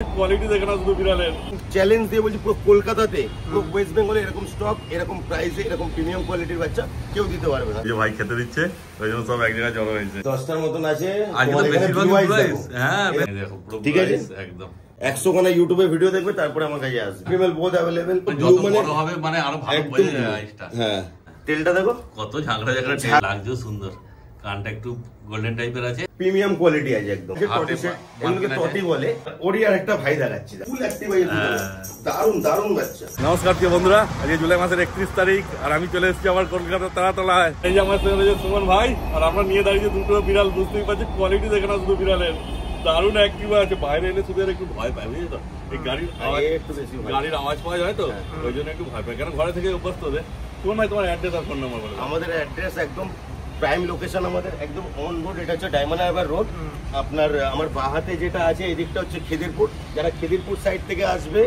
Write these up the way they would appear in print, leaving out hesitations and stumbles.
Quality দেখে না শুধু বিড়ালের চ্যালেঞ্জ দিয়ে বলছি পুরো কলকাতাতে পুরো ওয়েস্ট বেঙ্গলে এরকম স্টক এরকম প্রাইসে এরকম প্রিমিয়াম কোয়ালিটির বাচ্চা কেউ দিতে পারবে না। যে ভাই খেতে দিচ্ছে ওই জন্য সব এক জায়গায় জড়ো হয়েছে। 10টার মতন আছে। হ্যাঁ ঠিক আছে একদম 100 খানা ইউটিউবে ভিডিও দেখবে তারপরে আমার কাছে আসবে। Female both available. যত বড় হবে মানে আরো ভালো বোঝা যায় আইসটা। হ্যাঁ তেলটা দেখো কত ঝাঁকড়া ঝাঁকড়া তেল লাগছে, সুন্দর। কানটা একটু গোল্ডেন টাইপের আছে, প্রিমিয়াম কোয়ালিটি আছে একদম। এগুলোকে টটি বলে। ওরই আরেকটা ভাই দেখাচ্ছি, ফুল অ্যাক্টিভ আছে, দারুণ দারুণ বাচ্চা। নমস্কার প্রিয় বন্ধুরা, আজকে জুলাই মাসের 31 তারিখ আর আমি চলে এসেছি আমার কলকাতার তারাতলায়। এই যে আমার সঙ্গে সুমন ভাই আর আমরা নিয়ে দাঁড়িয়েছি দুটো বিড়াল। বুঝতেই পারছি কোয়ালিটি দেখে না শুধু বিড়ালের, দারুণ অ্যাক্টিভ আছে। বাইরে এলে শুধু একটু ভয় পায়, বুঝলি তো? এই গাড়ির আওয়াজ একটু বেশি, গাড়ির আওয়াজ পাওয়া যায় তো ওই জন্য একটু ভয় পায়, কেন ঘরে থেকে অভ্যস্ত ওদের। সুমন ভাই তোমার অ্যাড্রেস আর ফোন নাম্বার বলো। আমাদের অ্যাড্রেস একদম প্রাইম লোকেশন, আমাদের একদম অন রোড। এটা হচ্ছে ডায়মন্ড হারবার রোড। আপনার আমার বাহাতে যেটা আছে এই দিকটা হচ্ছে খেদিরপুর। যারা খেদিরপুর সাইড থেকে আসবে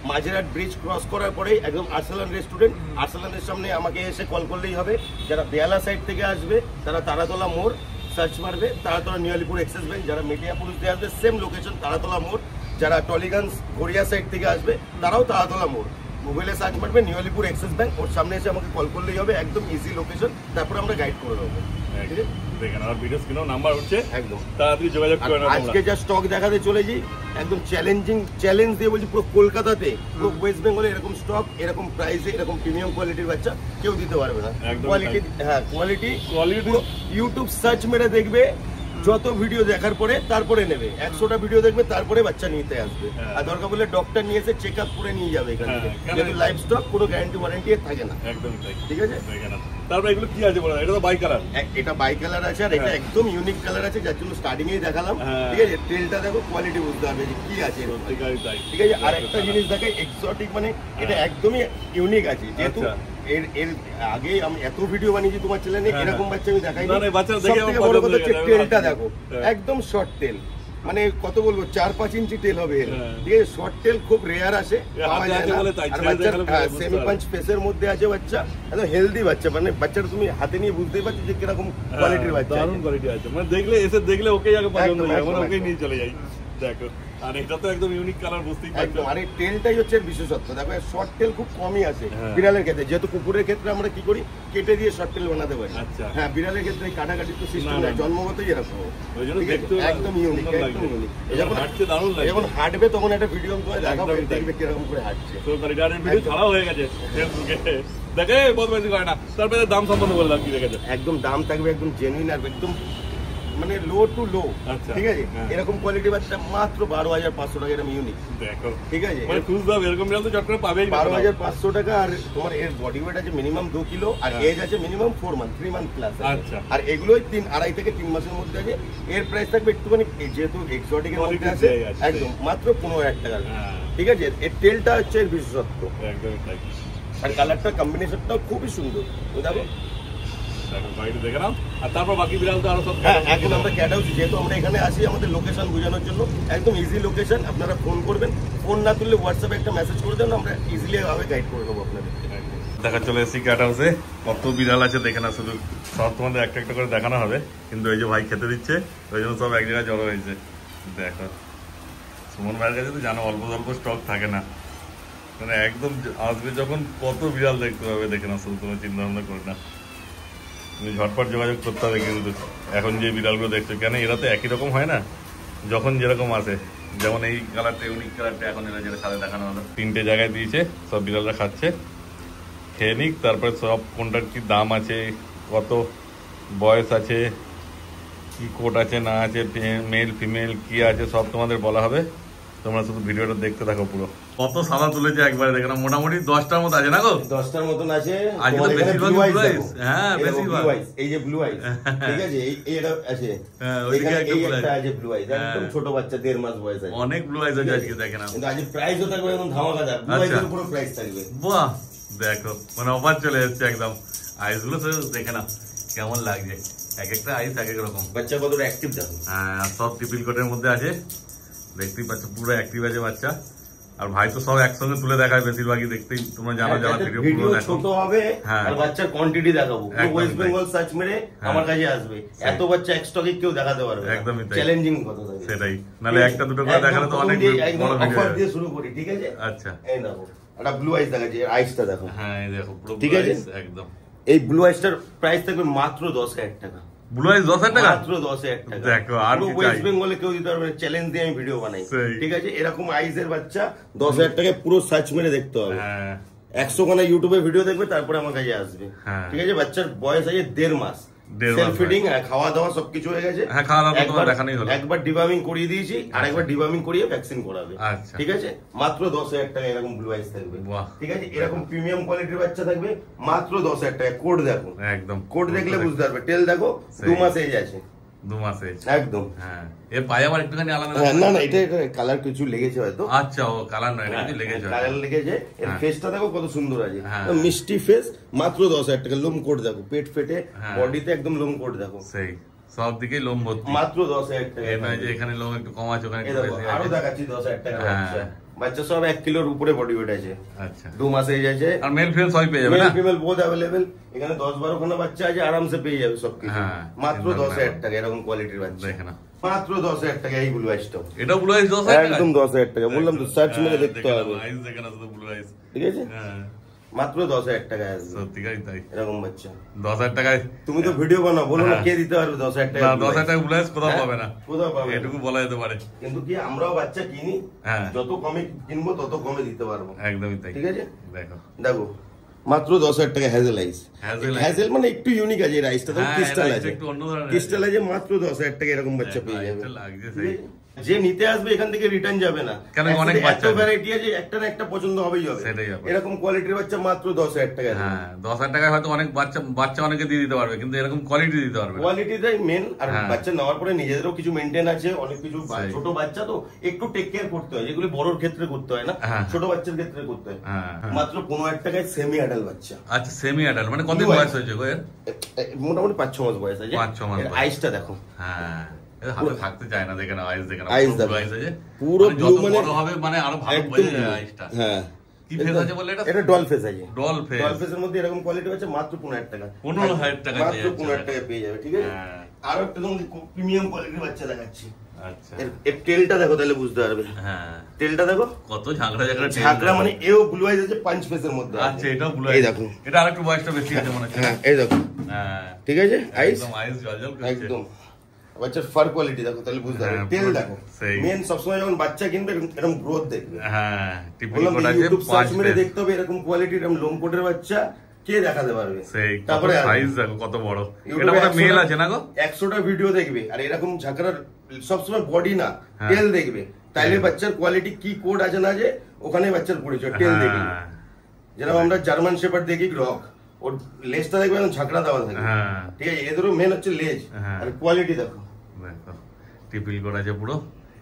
মাঝেরহাট ব্রিজ ক্রস করার পরেই একদম আরসালান রেস্টুরেন্ট, আরসালানের সামনে আমাকে এসে কল করলেই হবে। যারা বেহালা সাইড থেকে আসবে তারা তারাতলা মোড় সার্চ মারবে, Taratala new Alipore Axis bank. যারা মেটিয়াপুর দিয়ে আসবে সেম লোকেশন তারাতলা মোড়। যারা টলিগঞ্জ গড়িয়া সাইড থেকে আসবে তারাও তারাতলা মোড়। মোবাইলে সার্চ মারবে নিউ আলিপুর এক্সিস ব্যাংক, ওর সামনে এসে আমাকে কল করলেই হবে। একদম ইজি লোকেশন, তারপরে আমরা গাইড করে দেবো। দেখেন আমার ভিডিও স্ক্রিনেও নাম্বার উঠছে, একদম তাড়াতাড়ি যোগাযোগ করে নাও। আজকে যা স্টক দেখাতে চলেছি একদম চ্যালেঞ্জ দিয়ে বলছি পুরো কলকাতাতে পুরো ওয়েস্ট বেঙ্গলে এরকম স্টক এরকম প্রাইসে এরকম প্রিমিয়াম কোয়ালিটির বাচ্চা কেউ দিতে পারবে না। কোয়ালিটি, হ্যাঁ কোয়ালিটি ইউটিউব সার্চ মেরে দেখবে, যত ভিডিও দেখার পরে তারপরে নেবে। 100টা ভিডিও দেখবে তারপরে বাচ্চা নিতে আসবে। আর দরকার বলে ডক্টর নিয়ে এসে চেক আপ করে নিয়ে যাবে এখান থেকে, যেহেতু লাইভ স্টক কোনো গ্যারান্টি ওয়ারেন্টি থাকে না। একদম ঠিক আছে। তারপরে এগুলো কি আছে বলো? এটা তো বাই কালার, এটা বাই কালার আছে আর এটা একদম ইউনিক কালার আছে, যার জন্য স্টার্টিং এই দেখালাম। ঠিক আছে, তেলটা দেখো, কোয়ালিটি বুঝতে হবে যে কি আছে। ঠিক আছে, আর একটা জিনিস দেখাই এক্সোটিক, মানে এটা একদমই ইউনিক আছে। যেহেতু এর আগে আমি এত ভিডিও বানিয়েছি তোমার চ্যানেলে, এরকম বাচ্চা আমি দেখাইনি। সবথেকে বড় কথা হচ্ছে তেলটা দেখো, একদম শর্ট তেল, মানে কত বলবো 4-5 ইঞ্চি তেল হবে এর। ঠিক আছে, শর্ট তেল খুব রেয়ার আসে, পাওয়া যায় না। আর বাচ্চা সেমি পাঞ্চ ফেসের মধ্যে আছে বাচ্চা, একদম হেলদি বাচ্চা। মানে বাচ্চাটা তুমি হাতে নিয়ে বুঝতেই পারছো যে কিরকম কোয়ালিটির বাচ্চা, দারুণ কোয়ালিটি আছে। মানে দেখলে এসে দেখলে ওকেই আগে পছন্দ হয়ে যায়, মানে ওকেই নিয়ে চলে যাই। দেখো, আর এটা তো একদম ইউনিক কালার, বুঝতেই পারছো। আর এই তেলটাই হচ্ছে বিশেষত্ব। দেখো শর্ট তেল খুব কমই আছে বিড়ালের ক্ষেত্রে, যেহেতু কুকুরের ক্ষেত্রে আমরা কি করি কেটে দিয়ে শর্ট তেল বানাতে পারি। হ্যাঁ, বিড়ালের ক্ষেত্রে কাটাকাটি তো সিস্টেম নাই, জন্মগতই এরকম। একদম ইউনিক, একদম ইউনিক। যখন হাঁটছে দারুণ লাগে, যখন হাঁটবে তখন একটা ভিডিও তোমায় দেখাবো, দেখবে কিরকম করে হাঁটছে। তো গাড়ির ভিডিও ছাড়াও হয়ে গেছে ফেসবুকে, দেখে বহুত বেশি করে না। তারপরে দাম সম্বন্ধে বলে দাও কি রেখেছে। একদম দাম থাকবে একদম জেনুইন আর একদম মানে লো টু লো। ঠিক আছে, এরকম কোয়ালিটি বাচ্চা মাত্র 12,500 টাকা, এরকম ইউনিক। দেখো ঠিক আছে, মানে খুব দাম এরকম বিড়াল তো চট করে পাবেই 12,500 টাকা। আর তোমার এর বডি ওয়েট আছে মিনিমাম 2 কিলো, আর এজ আছে মিনিমাম 4 মান্থ, 3 মান্থ প্লাস। আচ্ছা, আর এগুলোই 2.5 থেকে 3 মাসের মধ্যে আছে। এর প্রাইস থাকবে একটুখানি, যেহেতু এক্সোটিক এর মধ্যে আছে, একদম মাত্র 15,000 টাকা। ঠিক আছে, এর তেলটা হচ্ছে এর বিশেষত্ব, একদম তাই। আর কালারটা কম্বিনেশনটাও খুবই সুন্দর। দেখো দেখে নাও। আর তারপর বাকি বিড়াল তো আরো সব। হ্যাঁ, এখন আমরা ক্যাট হাউস, যেহেতু আমরা এখানে আসি আমাদের লোকেশন বোঝানোর জন্য, একদম ইজি লোকেশন। আপনারা ফোন করবেন, ফোন না তুললে হোয়াটসঅ্যাপে একটা মেসেজ করে দেন, আমরা ইজিলি ভাবে গাইড করে দেবো আপনাদের। দেখা চলে এসেছি ক্যাট হাউসে। কত বিড়াল আছে দেখে না, শুধু সব তোমাদের একটা একটা করে দেখানো হবে, কিন্তু ওই যে ভাই খেতে দিচ্ছে ওই জন্য সব এক জায়গায় জড়ো হয়েছে। দেখো সুমন ভাইয়ের কাছে তো জানো অল্প অল্প স্টক থাকে না, মানে একদম আসবে যখন কত বিড়াল দেখতে পাবে দেখে না, শুধু তোমার চিন্তা ভাবনা করে না। তুমি ঝটপট যোগাযোগ করতে হবে কিন্তু এখন যে বিড়ালগুলো দেখছো, কেন এরা তো একই রকম হয় না, যখন যেরকম আসে। যেমন এই কালারটা ইউনিক কালারটা এখন এরা যেটা সাথে দেখানো হলো, 3টে জায়গায় দিয়েছে, সব বিড়ালরা খাচ্ছে, খেয়ে নিক। তারপরে সব কোনটার কি দাম আছে, কত বয়স আছে, কি কোট আছে না আছে, মেল ফিমেল কি আছে, সব তোমাদের বলা হবে। তোমরা শুধু ভিডিওটা দেখতে থাকো পুরো। কত সাদা তুলেছে একবারে দেখে না, মোটামুটি 10টার মতো আছে না গো? 10টার মতন আছে। আজকে তো বেশিরভাগ ব্লু আইস। হ্যাঁ, বেশিরভাগ এই যে ব্লু আইস। ঠিক আছে, এইটা আছে। হ্যাঁ, ওইদিকে একটা আছে ব্লু আইস, একদম ছোট বাচ্চা, 1.5 মাস বয়স আছে। অনেক ব্লু আইস আছে আজকে দেখে না। কিন্তু আজ প্রাইসও থাকবে একদম ধামাকাদার, ব্লু আইসের উপর প্রাইস থাকবে। বাহ, দেখো মানে অফার চলে এসেছে একদম। আইসগুলো তো দেখে না কেমন লাগছে, এক একটা আইস এক এক রকম। বাচ্চা কতটা অ্যাক্টিভ দেখো। হ্যাঁ, সব ট্রিপল কোটের মধ্যে আছে, দেখতেই পাচ্ছ পুরো অ্যাক্টিভ আছে বাচ্চা। আর ভাই তো সব একসঙ্গে তুলে দেখায় বেশিরভাগই, দেখতেই তোমরা জানো যারা ভিডিও ছোট হবে আর বাচ্চার কোয়ান্টিটি দেখাবো, ওয়েস্ট বেঙ্গল সার্চ মেরে আমার কাছে আসবে, এত বাচ্চা এক স্টকে কেউ দেখাতে পারবে একদমই চ্যালেঞ্জিং কথা। সেটাই, নালে একটা দুটো করে দেখালে তো অনেক বড় ভিডিও অফার দিয়ে শুরু করি, ঠিক আছে? আচ্ছা, এই দেখো একটা ব্লু আইস দেখাচ্ছি, আইসটা দেখো। হ্যাঁ এই দেখো পুরো ঠিক আছে, একদম। এই ব্লু আইসটার প্রাইস থাকবে মাত্র 10,000 টাকা। ব্লু আইস 10,000 টাকা, মাত্র 10,000 টাকা। দেখো আর কি চাই, ওয়েস্ট বেঙ্গলে কেউ দিতে পারবে, চ্যালেঞ্জ দিয়ে আমি ভিডিও বানাই, ঠিক আছে? এরকম আইসের বাচ্চা 10,000 টাকায় পুরো সার্চ মেরে দেখতে হবে। 100 খানা ইউটিউবে ভিডিও দেখবে, তারপরে আমার কাছে আসবে, ঠিক আছে? বাচ্চার বয়স আছে 1.5 মাস, সেলফ ফিডিং, খাওয়া দাওয়া সবকিছু হয়ে গেছে। একবার ডিবার্মিং করিয়ে দিয়েছি, আর একবার ডিবার্মিং করিয়ে ভ্যাকসিন করাবে, ঠিক আছে? মাত্র 10,000 টাকা এরকম ব্লু আইস থাকবে, ঠিক আছে? এরকম প্রিমিয়াম কোয়ালিটির বাচ্চা থাকবে মাত্র 10,000 টাকা। কোড দেখো, একদম কোড দেখলে বুঝতে পারবে। টেল দেখো 2 মাস এজ আছে, 2 মাস এজ একদম। হ্যাঁ, এর পায়ে আবার একটুখানি আলাদা, না না এটা কালার কিছু লেগেছে হয়তো। আচ্ছা, ও কালার নয়, এটা কিছু লেগেছে, কালার লেগেছে। এর ফেসটা দেখো কত সুন্দর আছে, মিষ্টি ফেস, মাত্র 10,000 টাকা। লোম কোট দেখো, পেট ফেটে বডিতে একদম লোম কোট দেখো, সেই সব দিকে লোম ভর্তি, মাত্র 10,000 টাকা। এই নয় যে এখানে লোম একটু কম আছে, ওখানে একটু বেশি আছে। আরো দেখাচ্ছি 10,000 টাকা বাচ্চা। বাচ্চা সব 1 কিলোর উপরে বডি ওয়েট আছে। আচ্ছা, 2 মাস এজ আছে। আর মেল ফিমেল সবই পেয়ে যাবে না? Male female both available. এখানে 10-12 খানা বাচ্চা আছে, আরামসে পেয়ে যাবে সবকিছু, মাত্র 10,000 টাকা। এরকম কোয়ালিটির বাচ্চা দেখে না, মাত্র 10,000 টাকা। এই ব্লু আইসটা, এটা ব্লু আইস 10,000 টাকা, একদম 10,000 টাকা। বললাম তো সার্চ মেরে দেখতে হবে, আইস দেখে না, শুধু ব্লু আইস, ঠিক আছে? মাত্র 10,000 টাকা আসবে। সত্যিকারই তাই, এরকম বাচ্চা 10,000 টাকায়। তুমি তো ভিডিও বানাও, বলো না কে দিতে পারবে 10,000 টাকা? না, 10,000 টাকা ব্লু আইস কোথাও পাবে না, কোথাও পাবে, এটুকু বলা যেতে পারে। কিন্তু কি আমরাও বাচ্চা কিনি, যত কমে কিনবো তত কমে দিতে পারবো, একদমই তাই, ঠিক আছে? দেখো দেখো মাত্র 10,000 টাকা হ্যাজেল আইস। হ্যাজেল মানে একটু ইউনিক আছে, রাইসটা তো ক্রিস্টাল আছে, ক্রিস্টাল আছে, মাত্র 10,000 টাকা এরকম বাচ্চা পেয়ে যাবে। যে নিতে আসবে এখান থেকে রিটার্ন যাবে না, কারণ অনেক বাচ্চা ভ্যারাইটি আছে, একটা না একটা পছন্দ হবেই হবে। এরকম কোয়ালিটির বাচ্চা মাত্র 10,000 টাকা। হ্যাঁ, 10,000 টাকায় হয়তো অনেক বাচ্চা অনেকে দিয়ে দিতে পারবে, কিন্তু এরকম কোয়ালিটি দিতে পারবে, কোয়ালিটিটাই মেন। আর বাচ্চা নেওয়ার পরে নিজেদেরও কিছু মেনটেন আছে, অনেক কিছু। ছোট বাচ্চা তো একটু টেক কেয়ার করতে হয়, যেগুলো বড়র ক্ষেত্রে করতে হয় না, ছোট বাচ্চার ক্ষেত্রে করতে হয়। মাত্র 15,000 টাকায় সেমি অ্যাডাল্ট বাচ্চা। আচ্ছা, সেমি অ্যাডাল্ট মানে কত বয়স হয়েছে গো এর? মোটামুটি 5-6 মাস বয়স আছে। 5-6 মাস। আইসটা দেখো, হ্যাঁ, হাতে থাকতে চায় না, দেখে না আইস, দেখে না আইস দেখো, পুরো ব্লু, মানে হবে মানে আরো ভালো বোঝা যায় আইসটা। হ্যাঁ, কি ফেস আছে বলে এটা? এটা ডল ফেস আছে, ডল ফেসের মধ্যে এরকম কোয়ালিটি আছে, মাত্র 15,000 টাকা। 15,000 টাকা, মাত্র 15,000 টাকা পেয়ে যাবে, ঠিক আছে? আরো একটা তোমাকে প্রিমিয়াম কোয়ালিটির বাচ্চা দেখাচ্ছি। আচ্ছা, এর টেলটা দেখো, তাহলে বুঝতে পারবে। হ্যাঁ, টেলটা দেখো কত ঝাঁকড়া, মানে এও ব্লু আইস আছে, পাঁচ ফেসের মধ্যে। আচ্ছা, এটাও ব্লু আইস, দেখো এটা আরেকটু বয়সটা বেশি আছে মনে হচ্ছে। হ্যাঁ, এই দেখো, ঠিক আছে? আইস আইস জলজল করছে একদম। বাচ্চার ফার কোয়ালিটি দেখো, তাহলে বুঝতে পারবে। টেল দেখো, মেন সবসময় যখন বাচ্চা কিনবে এরকম গ্রোথ দেখবে। হ্যাঁ, ইউটিউব সার্চ মেরে দেখতে হবে এরকম কোয়ালিটি, এরকম লোম কোটের বাচ্চা কে দেখাতে পারবে। তারপরে সাইজ দেখো কত বড়, এটা মানে মেল আছে না গো? 100টা ভিডিও দেখবে, আর এরকম ঝাঁকড়ার সবসময় বডি না, টেল দেখবে, তাইলে বাচ্চার কোয়ালিটি কি কোড আছে না আছে ওখানে বাচ্চার পরিচয় টেল দেখবে। যেরকম আমরা জার্মান শেপার্ড দেখি রক, ওর লেজটা দেখবে ঝাঁকড়া দেওয়া থাকে, ঠিক আছে? এদেরও মেন হচ্ছে লেজ, আর কোয়ালিটি দেখো, টিপিল করা আছে পুরো।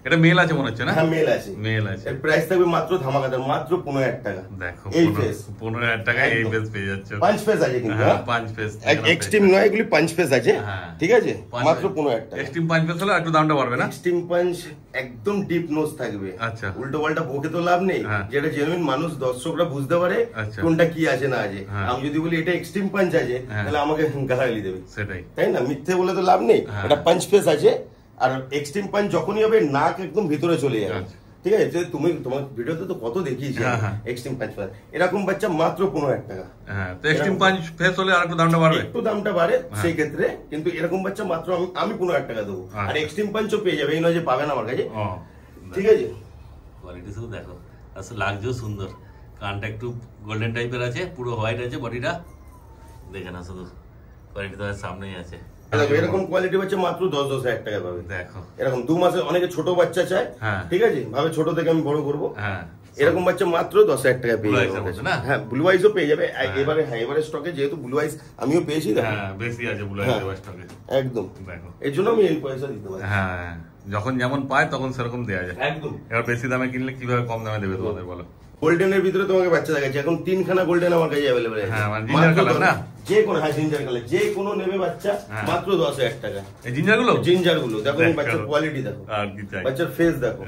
এটা মেল আছে মনে হচ্ছে না? হ্যাঁ, মেল আছে, মেল আছে। এর প্রাইস থাকবে মাত্র ধামাকাদার, মাত্র 15,000 টাকা। দেখো, এই ফেস 15,000 টাকায় এই ফেস পেয়ে যাচ্ছে। পাঁচ ফেস আছে কিন্তু, হ্যাঁ, পাঁচ ফেস, এক্সট্রিম নয়, এগুলি পাঁচ ফেস আছে, ঠিক আছে? মাত্র 15,000 টাকা। এক্সট্রিম পাঁচ ফেস হলে একটু দামটা বাড়বে না? এক্সট্রিম পাঁচ একদম ডিপ নোজ থাকবে। আচ্ছা, উল্টো পাল্টা বকে তো লাভ নেই, যেটা জেনুইন মানুষ দর্শকরা বুঝতে পারে কোনটা কি আছে না আছে। আমি যদি বলি এটা এক্সট্রিম পাঞ্চ আছে, তাহলে আমাকে গালাগালি দেবে, সেটাই, তাই না? মিথ্যে বলে তো লাভ নেই। এটা পাঁচ ফেস আছে, আর এক্সট্রিম পাঞ্চ যখনই হবে নাক একদম ভিতরে চলে যাবে, ঠিক আছে? তুমি তোমার ভিডিওতে তো কত দেখিয়েছি এক্সট্রিম পাঞ্চ। এরকম বাচ্চা মাত্র 15,000 টাকা। হ্যাঁ, তো এক্সট্রিম পাঞ্চ ফেস হলে আর একটু দামটা বাড়বে, একটু দামটা বাড়ে সেই ক্ষেত্রে, কিন্তু এরকম বাচ্চা মাত্র আমি 15,000 টাকা দেবো। আর এক্সট্রিম পাঞ্চও পেয়ে যাবে, এই নয় যে পাবেন আমার কাছে, ঠিক আছে? কোয়ালিটি শুধু দেখো, আসলে লাগছেও সুন্দর। কানটা একটু গোল্ডেন টাইপের আছে, পুরো হোয়াইট আছে বডিটা, দেখে না শুধু কোয়ালিটি তো সামনেই আছে। এরকম কোয়ালিটি বাচ্চা মাত্র 10,000 টাকা পাবে। দেখো, এরকম 2 মাসে অনেকে ছোট বাচ্চা চায়, ঠিক আছে? ভাবে ছোট থেকে আমি বড় করবো, এরকম বাচ্চা মাত্র 10,000 টাকা পেয়ে যাবে। হ্যাঁ, ব্লু আইসও পেয়ে যাবে এবারে। হ্যাঁ, এবারে স্টকে যেহেতু ব্লু আইস আমিও পেয়েছি, বেশি আছে ব্লু আইস স্টকে, একদম। এর জন্য আমি এই পয়সা দিতে পারি। হ্যাঁ, যখন যেমন পায় তখন সেরকম দেওয়া যায়, একদম। এবার বেশি দামে কিনলে কিভাবে কম দামে দেবে তোমাদের বলো? গোল্ডেনের ভিতরে তোমাকে বাচ্চা দেখাচ্ছি, এখন 3খানা গোল্ডেন আমার কাছে অ্যাভেলেবল আছে। হ্যাঁ, মানে জিঞ্জার কালার না, যে কোনো, হ্যাঁ জিঞ্জার কালার, যে কোনো নেবে বাচ্চা মাত্র 10,000 টাকা। এই জিঞ্জার গুলো দেখো, বাচ্চার কোয়ালিটি দেখো, আর কি চাই, বাচ্চার ফেস দেখো,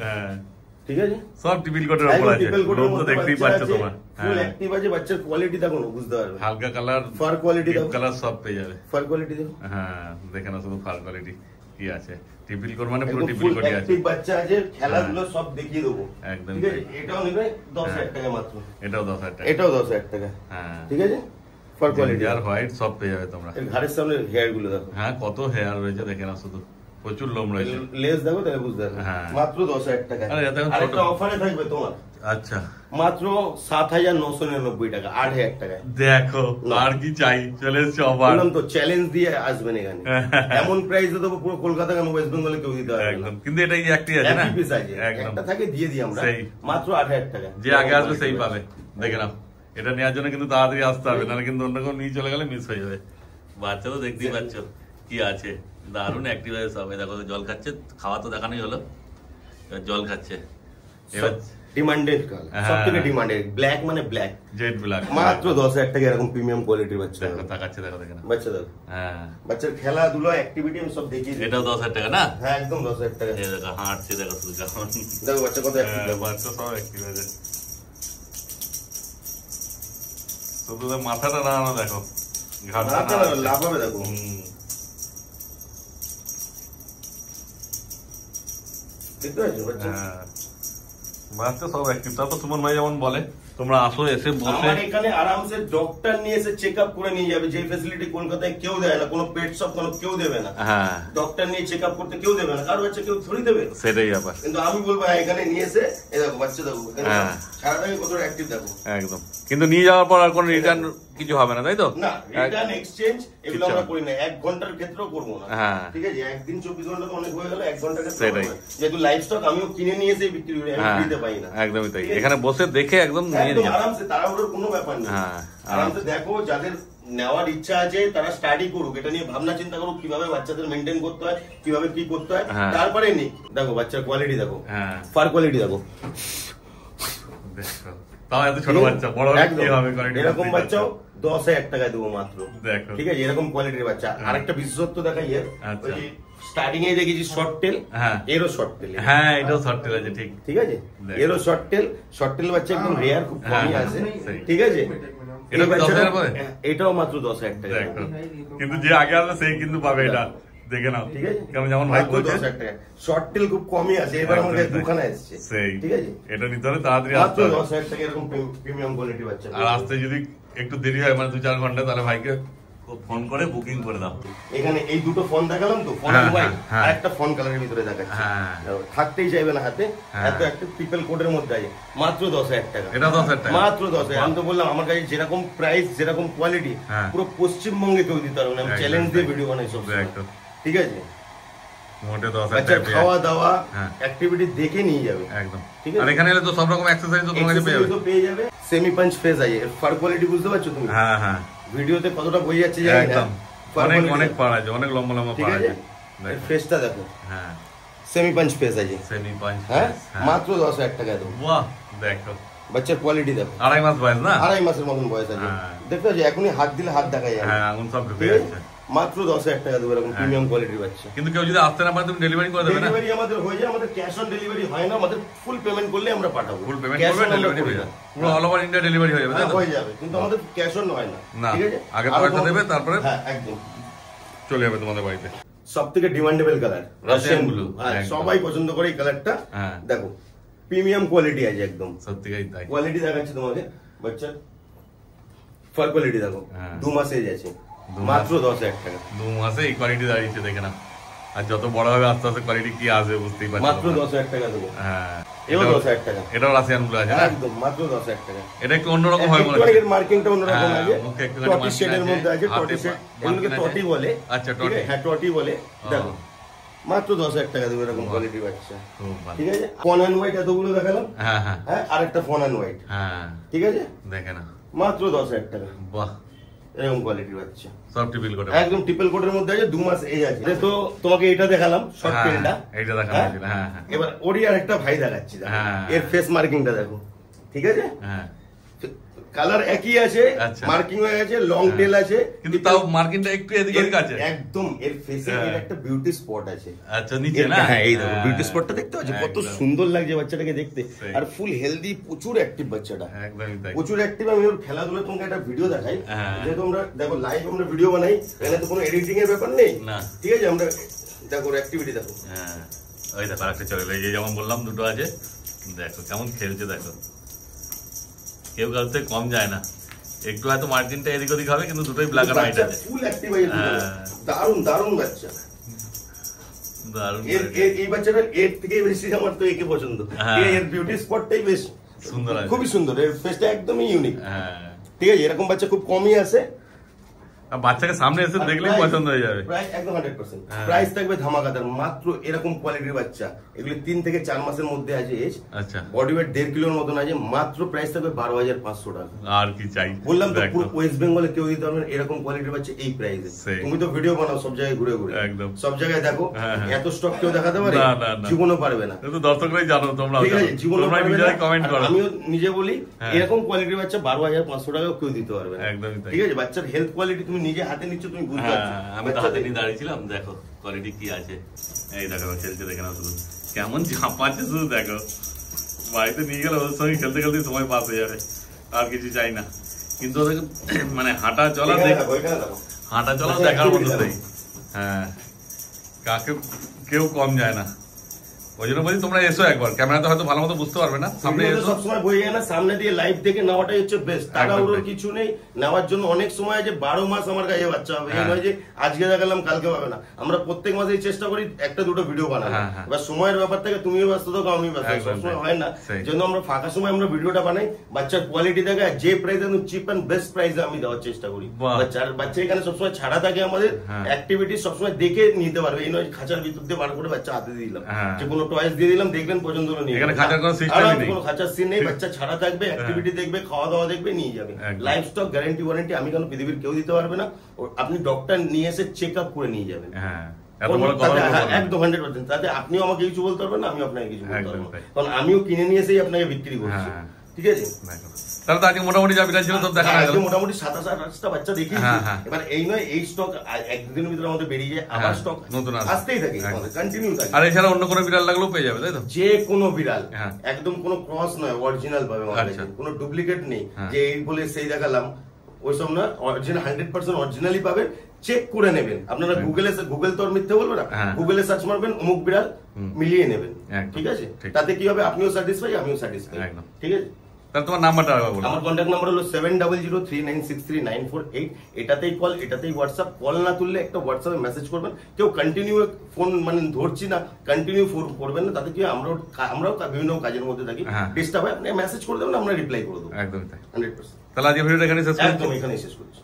ঠিক আছে, সব টিপিল কোটের উপর আছে, লোক তো দেখতেই পাচ্ছ তোমরা। ফুল অ্যাক্টিভ আছে, বাচ্চার কোয়ালিটি দেখো না, বুঝতে পারবে। হালকা কালার, ফার কোয়ালিটি দেখো, কালার সব পেয়ে যাবে। ফার কোয়ালিটি দেখো, হ্যাঁ দেখে না শুধু ফার কোয়ালিটি কি আছে। টিপিল কোট মানে পুরো টিপিল কোটই আছে। অ্যাক্টিভ বাচ্চা আছে, খেলাধুলো সব দেখিয়ে দেবো একদম। ঠিক আছে, এটাও নেবে 10,000 টাকা মাত্র, এটাও 10,000 টাকা, এটাও 10,000 টাকা। হ্যাঁ ঠিক আছে, ফার কোয়ালিটি আর হোয়াইট সব পেয়ে যাবে তোমরা। এর ঘাড়ের সামনে হেয়ার গুলো দেখো, হ্যাঁ কত হেয়ার রয়েছে দেখে না শুধু, প্রচুর লোম রয়েছে। লেস দেখো তাহলে বুঝতে পারবে। হ্যাঁ। মাত্র 10,000 টাকা। আরে এটা এখন আরেকটা ছোট। অফারে থাকবে তোমার, আচ্ছা মাত্র 7,999 টাকা, 8,000 টাকায়। দেখো আর কি চাই, চলে এসছে অফার। বললাম তো চ্যালেঞ্জ দিয়ে আসবেন এখানে, এমন প্রাইসে দেবো পুরো কলকাতা কেন ওয়েস্ট বেঙ্গলে কেউ দিতে পারবে না। একদম, কিন্তু এটা একটি আছে না, একই পিস আছে, একদম একটা থাকে দিয়ে দিই আমরা, সেই। মাত্র 8,000 টাকা। যে আগে আসবে সেই পাবে, দেখে নাও। এটা নেওয়ার জন্য কিন্তু তাড়াতাড়ি আসতে হবে, নাহলে কিন্তু অন্য কেউ নিয়ে চলে গেলে মিস হয়ে যাবে। বাচ্চা তো দেখতেই পাচ্ছ কি আছে, দারুণ অ্যাক্টিভ আছে সবাই। দেখো জল খাচ্ছে, খাওয়া তো দেখানোই হলো, এবার জল খাচ্ছে। এবার ডিমান্ডেড কালার, সবথেকে ডিমান্ডেড, ব্ল্যাক মানে ব্ল্যাক, জেড ব্ল্যাক, মাত্র 10,000 টাকা। এরকম প্রিমিয়াম কোয়ালিটির বাচ্চা দেখো তাকাচ্ছে, দেখো দেখে না বাচ্চা দেখো। হ্যাঁ বাচ্চার খেলাধুলা অ্যাক্টিভিটি আমি সব দেখিয়ে দিই। এটাও 10,000 টাকা না? হ্যাঁ একদম 10,000 টাকা। এই দেখো হাঁটছে, দেখো শুধু কেমন। দেখো বাচ্চা কত অ্যাক্টিভ, হ্যাঁ, বাচ্চা সব অ্যাক্টিভ আছে, শুধু তো মাথাটা নাড়ানো দেখো, ঘাটটা লাভ হবে দেখো। দেখতে পাচ্ছ বাচ্চা? হ্যাঁ বাচ্চা সব অ্যাক্টিভ। তারপর সুমন ভাই যেমন বলে তোমরা আসো, এসে বসে আমার এখানে আরামসে ডক্টর নিয়ে এসে চেক আপ করে নিয়ে যাবে, যে ফ্যাসিলিটি কলকাতায় কেউ দেয় না, কোনো পেট শপ কোনো কেউ দেবে না। হ্যাঁ ডক্টর নিয়ে চেক আপ করতে কেউ দেবে না, কারো বাচ্চা কেউ থরি দেবে, সেটাই ব্যাপার। কিন্তু আমি বলবো এখানে নিয়ে এসে এই দেখো বাচ্চা দেখো, সারাটাকে কত অ্যাক্টিভ দেখো। একদম, কিন্তু নিয়ে যাওয়ার পর আর কোনো রিটার্ন কিছু হবে না, তাই তো? না রিটার্ন এক্সচেঞ্জ এগুলো আমরা করি না, 1 ঘন্টার ক্ষেত্রেও করবো না। হ্যাঁ ঠিক আছে, একদিন 24 ঘন্টা তো অনেক হয়ে গেল, 1 ঘন্টার ক্ষেত্রে সেটাই। যেহেতু লাইভ স্টক আমিও কিনে নিয়ে এসে বিক্রি করি, আমি ফ্রিতে পাই না। একদমই তাই, এখানে বসে দেখে একদম নিয়ে একদম যাও আরামসে, তাড়াহুড়োর কোনো ব্যাপার নেই। হ্যাঁ আরামসে দেখো, যাদের নেওয়ার ইচ্ছা আছে তারা স্টাডি করুক, এটা নিয়ে ভাবনা চিন্তা করুক কিভাবে বাচ্চাদের মেনটেন করতে হয়, কিভাবে কি করতে হয়, তারপরে নিক। দেখো বাচ্চার কোয়ালিটি দেখো, ফার কোয়ালিটি দেখো, তাও এত ছোট বাচ্চা, বড় কি হবে কোয়ালিটি? এরকম বাচ্চাও 10,000 টাকায় দেবো মাত্র। ঠিক আছে, এরকম কোয়ালিটির বাচ্চা। আরেকটা বিশেষত্ব দেখাই, এর স্টার্টিং এ দেখেছি শর্ট টেল, এরও শর্ট টেল। হ্যাঁ এটাও শর্ট টেল আছে, ঠিক ঠিক আছে, এরও শর্ট টেল। শর্ট টেল বাচ্চা একদম রেয়ার, খুব কমই আছে। ঠিক আছে, এটাও মাত্র 10,000 টাকা। কিন্তু যে আগে আসবে সেই কিন্তু পাবে এটা, দেখে নাও। ঠিক আছে, কারণ যেমন ভাই বলছে শর্ট টেল খুব কমই আছে, এবার আমাদের দোকানে আসছে। সেই ঠিক আছে, এটা নিতে হলে তাড়াতাড়ি আসতে হবে। 10,000 টাকা এরকম প্রিমিয়াম কোয়ালিটি বাচ্চা। আর আসতে যদি একটু দেরি হয়, মানে 2-4 ঘন্টা, তাহলে ভাইকে ফোন করে বুকিং করে দাও। এখানে এই দুটো ফোন দেখালাম তো, ফোন হোয়াইট আর একটা ফোন কালারের ভিতরে দেখাচ্ছি, থাকতেই চাইবে না হাতে, এত একটা পিপল কোডের মধ্যে আছে, মাত্র 10,000 টাকা। এটা 10,000 টাকা, মাত্র 10,000। আমি তো বললাম আমার কাছে যেরকম প্রাইস, যেরকম কোয়ালিটি, পুরো পশ্চিমবঙ্গে কেউ দিতে পারবে না। আমি চ্যালেঞ্জ দিয়ে ভিডিও বানাই সব। ঠিক আছে, মোটে 10,000 টাকা খাওয়া দাওয়া অ্যাক্টিভিটি দেখে নিয়ে যাবে একদম। ঠিক আছে, আর এখানে এলে তো সব রকম এক্সারসাইজ তো তোমার কাছে পেয়ে যাবে। সেমি পাঞ্চ ফেস আছে, ফার কোয়ালিটি বুঝতে পারছো তুমি? হ্যাঁ হ্যাঁ, ভিডিওতে কতটা বোঝা যাচ্ছে জানি না, একদম অনেক অনেক পাড়া আছে, অনেক লম্বা লম্বা পাড়া আছে। ফেসটা দেখো, হ্যাঁ সেমি পাঞ্চ ফেস আছে, সেমি পাঞ্চ। হ্যাঁ মাত্র 10,000 টাকা দেবো। বাহ দেখো বাচ্চার কোয়ালিটি দেখো, 2.5 মাস বয়স না? 2.5 মাসের মতন বয়স আছে। দেখতে পাচ্ছি এখনই হাত দিলে হাত দেখা যায়, হ্যাঁ আঙুল সব ঢুকে যাচ্ছে। মাত্র 10,000 টাকা দেবো এরকম প্রিমিয়াম কোয়ালিটির বাচ্চা। কিন্তু কেউ যদি আসতে না পারে তুমি ডেলিভারি করে দেবে না? ডেলিভারি আমাদের হয়ে যায়, আমাদের ক্যাশ অন ডেলিভারি হয় না, আমাদের ফুল পেমেন্ট করলে আমরা পাঠাবো। ফুল পেমেন্ট করবে, ডেলিভারি হয়ে যাবে, পুরো অল ওভার ইন্ডিয়া ডেলিভারি হয়ে যাবে, তাই তো? হয়ে যাবে, কিন্তু আমাদের ক্যাশ অন হয় না। ঠিক আছে, আগে পয়সা দেবে, তারপরে হ্যাঁ একদম চলে যাবে তোমাদের বাড়িতে। সবথেকে ডিমান্ডেবল কালার রাশিয়ান ব্লু, সবাই পছন্দ করে এই কালারটা। দেখো প্রিমিয়াম কোয়ালিটি আছে একদম, সত্যিই তাই। কোয়ালিটি দেখাচ্ছি তোমাকে, বাচ্চা ফার কোয়ালিটি দেখো, 2 মাস এজ আছে, মাত্র 10,000 টাকা। 2 মাসে এই কোয়ালিটি দাঁড়িয়েছে, দেখে না। আর যত বড় হবে আস্তে আস্তে কোয়ালিটি কি আসবে বুঝতেই পারছো। মাত্র 10,000 টাকা দেবো। হ্যাঁ এও 10,000 টাকা, এটাও রাশিয়ান ব্লু আছে না? একদম মাত্র 10,000 টাকা। এটা একটু অন্যরকম হয় মনে হয়, এর মার্কিংটা অন্যরকম আছে, টটি শেডের মধ্যে আছে, টটি শেড, এগুলোকে টটি বলে। আচ্ছা টটি, হ্যাঁ টটি বলে। দেখো মাত্র 10,000 টাকা দেবো এরকম কোয়ালিটি বাচ্চা। ঠিক আছে, ফন অ্যান্ড হোয়াইট এতগুলো দেখালাম। হ্যাঁ হ্যাঁ, আরেকটা ফন অ্যান্ড হোয়াইট। হ্যাঁ ঠিক আছে, দেখে না, মাত্র 10,000 টাকা। বাহ, এরকম কোয়ালিটির বাচ্চা, সব টিপল কোট, একদম টিপল কোটের মধ্যে আছে, 2 মাস এজ আছে। তো তোমাকে এটা দেখালাম শর্ট টেলটা, এটা দেখানো হয়েছিল। হ্যাঁ এবার ওরই আরেকটা ভাই দেখাচ্ছি, এর ফেস মার্কিংটা দেখো। ঠিক আছে, কালার একই আছে, মার্কিং হয়ে গেছে, লং টেল আছে, কিন্তু তাও মার্কিংটা একটু এদিকে ওদিকে আছে একদম। এর ফেসে এর একটা বিউটি স্পট আছে। আচ্ছা, নিচে না? হ্যাঁ, এই দেখো বিউটি স্পটটা দেখতে পাচ্ছ, কত সুন্দর লাগছে বাচ্চাটাকে দেখতে। আর ফুল হেলদি, প্রচুর অ্যাক্টিভ বাচ্চাটা, একদমই তাই, প্রচুর অ্যাক্টিভ। আমি ওর খেলাধুলা তোমাকে একটা ভিডিও দেখাই, যেহেতু আমরা দেখো লাইভ আমরা ভিডিও বানাই, এখানে তো কোনো এডিটিং এর ব্যাপার নেই, ঠিক আছে? আমরা দেখো অ্যাক্টিভিটি দেখো। হ্যাঁ, ওই দেখো আরেকটা চলে গেল, এই যে যেমন বললাম দুটো আছে, দেখো কেমন খেলছে, দেখো কেউ কারোর থেকে কম যায় না। একটু হয়তো মার্জিনটা এদিক ওদিক হবে, কিন্তু দুটোই ব্ল্যাক এন্ড হোয়াইট আছে। ফুল অ্যাক্টিভ আছে, দারুণ দারুণ বাচ্চা, দারুণ। এই বাচ্চাটা এর থেকে বেশি আমার তো একে পছন্দ, এর বিউটি স্পটটাই বেশ সুন্দর, খুবই সুন্দর। এর ফেসটা একদমই ইউনিক, ঠিক আছে? এরকম বাচ্চা খুব কমই আছে, বাচ্চাকে সামনে এসে দেখলেই পছন্দ হয়ে যাবে। প্রাইস একদম 100%। প্রাইস থাকবে ধামাকাদার, মাত্র এরকম কোয়ালিটির বাচ্চা, এগুলো 3 থেকে 4 মাসের মধ্যে আছে এজ। আচ্ছা, বডি ওয়েট 1.5 কিলোর মতন আছে, মাত্র প্রাইস থাকবে 12,500 টাকা। আর কি চাই? বললাম তো, পুরো ওয়েস্ট বেঙ্গলে কেউ দিতে পারবে এরকম কোয়ালিটির বাচ্চা এই প্রাইসে। তুমি তো ভিডিও বানাও সব জায়গায় ঘুরে ঘুরে, একদম সব জায়গায় দেখো, এত স্টক কেউ দেখাতে পারে? জীবনও পারবে না। কিন্তু দর্শকরাই জানো, তোমরা ঠিক আছে, জীবনও পারবে না। কমেন্ট করো, আমিও নিজে বলি, এরকম কোয়ালিটির বাচ্চা 12,500 টাকা কেউ দিতে পারবে না, একদমই তাই। ঠিক আছে? বাচ্চার হেলথ কোয়ালিটি তুমি নিজে হাতে নিচ্ছ, তুমি বুঝতে পারছো। আমি তো হাতে নিয়ে দাঁড়িয়েছিলাম, দেখো কোয়ালিটি কি আছে। এই দেখো খেলছে, দেখে না শুধু কেমন ঝাঁপাচ্ছে, শুধু দেখো। বাড়িতে নিয়ে গেলে ওদের সঙ্গে খেলতে খেলতে সময় পাস হয়ে যাবে, আর কিছু চাই না। কিন্তু ওদের মানে হাঁটা চলা দেখার মতো নেই। হ্যাঁ, কাকে কেউ কম যায় না। ওই জন্য বলি তোমরা এসো একবার, ক্যামেরাতে হয়তো ভালো মতো বুঝতে পারবে না, সামনে এসো। সবসময় বই যায় না, সামনে দিয়ে লাইভ দেখে নেওয়াটাই হচ্ছে বেস্ট। তাড়াহুড়োর কিছু নেই, নেওয়ার জন্য অনেক সময় আছে। 12 মাস আমার কাছে বাচ্চা হবে, এই নয় যে আজকে দেখালাম কালকে পাবে না। আমরা প্রত্যেক মাসেই চেষ্টা করি একটা দুটো ভিডিও বানাবো। এবার সময়ের ব্যাপার থেকে তুমিও ব্যস্ত থাকো, আমিও ব্যস্ত, সবসময় হয় না। যেন আমরা ফাঁকা সময় আমরা ভিডিওটা বানাই, বাচ্চার কোয়ালিটি দেখে যে প্রাইস একদম চিপ অ্যান্ড বেস্ট প্রাইসে আমি দেওয়ার চেষ্টা করি। বাচ্চা এখানে সবসময় ছাড়া থাকে, আমাদের অ্যাক্টিভিটি সবসময় দেখে নিতে পারবে। এই নয় খাঁচার ভিতর দিয়ে বার করে বাচ্চা হাতে দিয়ে দিলাম, যে কোনো টয়েস দিয়ে দিলাম, দেখবেন পর্যন্ত নিয়ে। এখানে খাঁচার কোনো সিস্টেম নেই, কোনো খাঁচার সিন নেই। বাচ্চা ছাড়া থাকবে, অ্যাক্টিভিটি দেখবে, খাওয়া দাওয়া দেখবে, নিয়ে যাবে। লাইফ স্টক গ্যারান্টি ওয়ারেন্টি আমি কেন পৃথিবীর কেউ দিতে পারবে না। আপনি ডক্টর নিয়ে এসে চেক আপ করে নিয়ে যাবেন, একদম 100%। তাতে আপনিও আমাকে কিছু বলতে পারবেন না, আমিও আপনাকে কিছু বলতে পারবো, কারণ আমিও কিনে নিয়ে এসেই আপনাকে বিক্রি করছি, ঠিক আছে? তাহলে তো আজকে মোটামুটি যা বিরাট ছিল সব দেখা গেল, মোটামুটি 27-28টা বাচ্চা দেখিয়েছি। এবার এই নয় এই স্টক একদিনের ভিতরে আমাদের বেরিয়ে যায়, আবার স্টক নতুন আসতেই থাকে, কন্টিনিউ থাকে। আর এছাড়া অন্য কোনো বিড়াল লাগলেও পেয়ে যাবে, তাই তো? যে কোনো বিড়াল, একদম কোনো ক্রস নয়, অরিজিনাল ভাবে, কোনো ডুপ্লিকেট নেই যে এই বলে সেই দেখালাম, ওইসব না। অরিজিনাল 100% অরিজিনালি পাবেন, চেক করে নেবেন। আপনারা গুগল তো আর মিথ্যে বলবে না, গুগলে সার্চ মারবেন অমুক বিড়াল, মিলিয়ে নেবেন, ঠিক আছে? তাতে কি হবে, আপনিও স্যাটিসফাই, আমিও স্যাটিসফাই, ঠিক আছে? তোমার নাম্বারটা বলো। আমার কন্ট্যাক্ট নাম্বার হলো 7003963948। এটাতেই কল, এটাতেই হোয়াটসঅ্যাপ। কল না তুললে একটা হোয়াটসঅ্যাপে মেসেজ করবেন। কেউ কন্টিনিউ ফোন মানে ধরছি না, কন্টিনিউ ফোন করবেন না, তাতে কি আমরাও বিভিন্ন কাজের মধ্যে থাকি, ডিস্টার্ব হয়। আপনি মেসেজ করে দেবেন, আমরা রিপ্লাই করে দেবো, একদম 100%। তাহলে আজকে ভিডিওটা এখানে শেষ করছি, একদম এখানেই শেষ করছি।